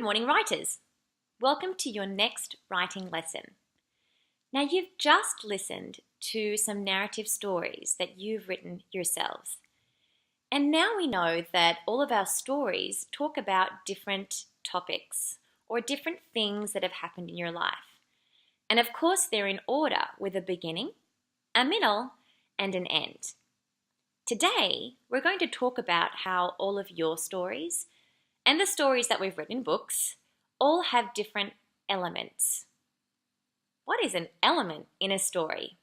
morning, writers. Welcome to your next writing lesson. Now, you've just listened to some narrative stories that you've written yourselves. And now we know that all of our stories talk about different topics or different things that have happened in your life. And of course, they're in order with a beginning, a middle, and an end. Today, we're going to talk about how all of your stories and the stories that we've written in books all have different elements. What is an element in a story?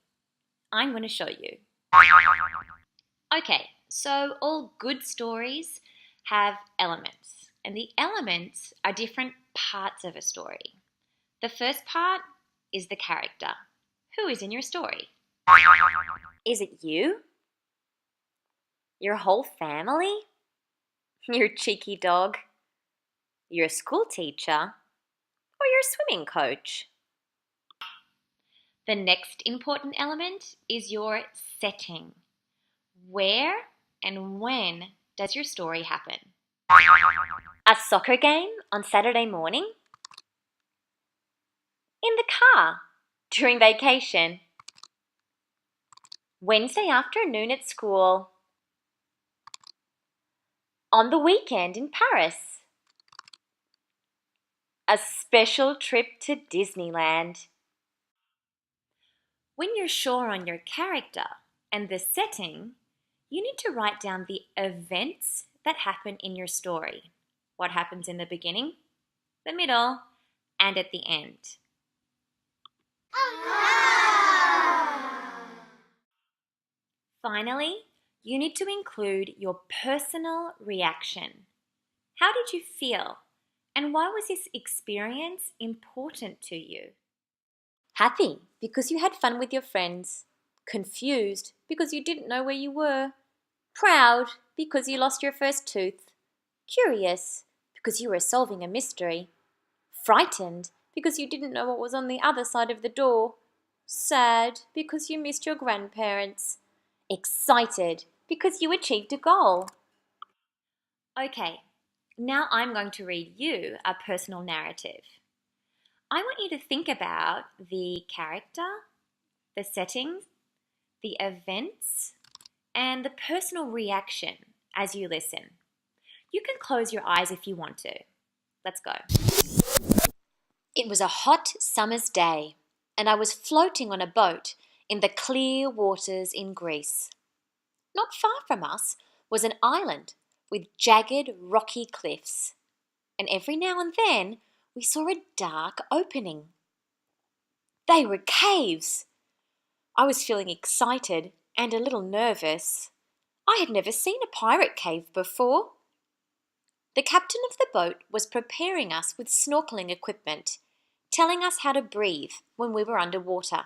I'm going to show you. Okay, so all good stories have elements, and the elements are different parts of a story. The first part is the character. Who is in your story? Is it you? Your whole family? Your cheeky dog? Your school teacher? Or your swimming coach? The next important element is your setting. Where and when does your story happen? A soccer game on Saturday morning? In the car during vacation? Wednesday afternoon at school? On the weekend in Paris? A special trip to Disneyland? When you're sure on your character and the setting, you need to write down the events that happen in your story. What happens in the beginning, the middle, and at the end. Finally, you need to include your personal reaction. How did you feel? And why was this experience important to you? Happy because you had fun with your friends. Confused because you didn't know where you were. Proud because you lost your first tooth. Curious because you were solving a mystery. Frightened because you didn't know what was on the other side of the door. Sad because you missed your grandparents. Excited because you achieved a goal. Okay, now I'm going to read you a personal narrative. I want you to think about the character, the setting, the events, and the personal reaction as you listen. You can close your eyes if you want to. Let's go. It was a hot summer's day, and I was floating on a boat in the clear waters in Greece. Not far from us was an island with jagged, rocky cliffs, and every now and then we saw a dark opening. They were caves. I was feeling excited and a little nervous. I had never seen a pirate cave before. The captain of the boat was preparing us with snorkeling equipment, telling us how to breathe when we were underwater.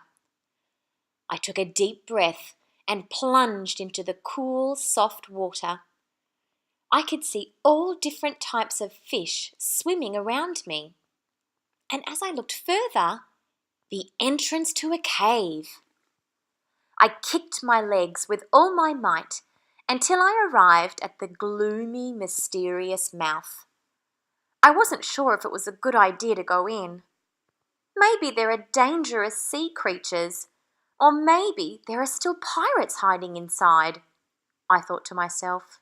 I took a deep breath and plunged into the cool, soft water. I could see all different types of fish swimming around me. And as I looked further, the entrance to a cave. I kicked my legs with all my might until I arrived at the gloomy, mysterious mouth. I wasn't sure if it was a good idea to go in. Maybe there are dangerous sea creatures, or maybe there are still pirates hiding inside, I thought to myself.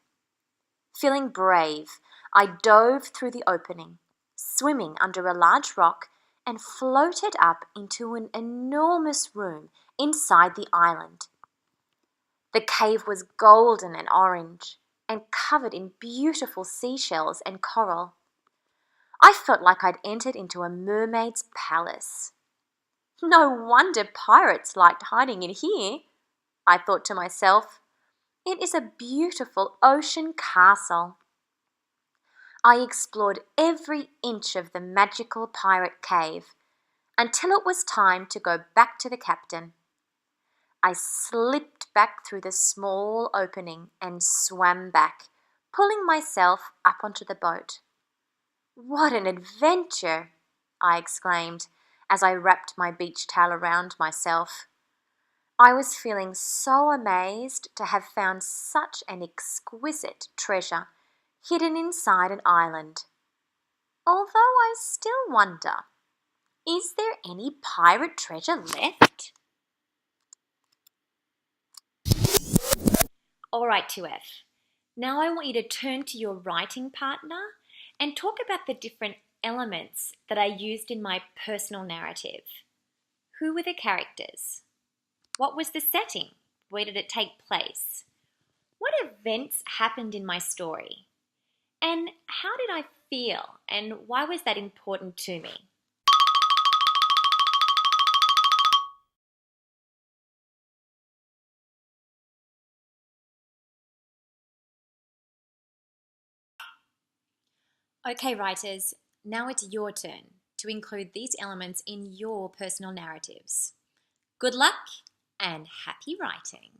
Feeling brave, I dove through the opening, swimming under a large rock, and floated up into an enormous room inside the island. The cave was golden and orange and covered in beautiful seashells and coral. I felt like I'd entered into a mermaid's palace. No wonder pirates liked hiding in here, I thought to myself. It is a beautiful ocean castle. I explored every inch of the magical pirate cave until it was time to go back to the captain. I slipped back through the small opening and swam back, pulling myself up onto the boat. What an adventure, I exclaimed as I wrapped my beach towel around myself. I was feeling so amazed to have found such an exquisite treasure hidden inside an island. Although I still wonder, is there any pirate treasure left? Alright, 2F. Now I want you to turn to your writing partner and talk about the different elements that I used in my personal narrative. Who were the characters? What was the setting? Where did it take place? What events happened in my story? And how did I feel, and why was that important to me? Okay, writers, now it's your turn to include these elements in your personal narratives. Good luck and happy writing!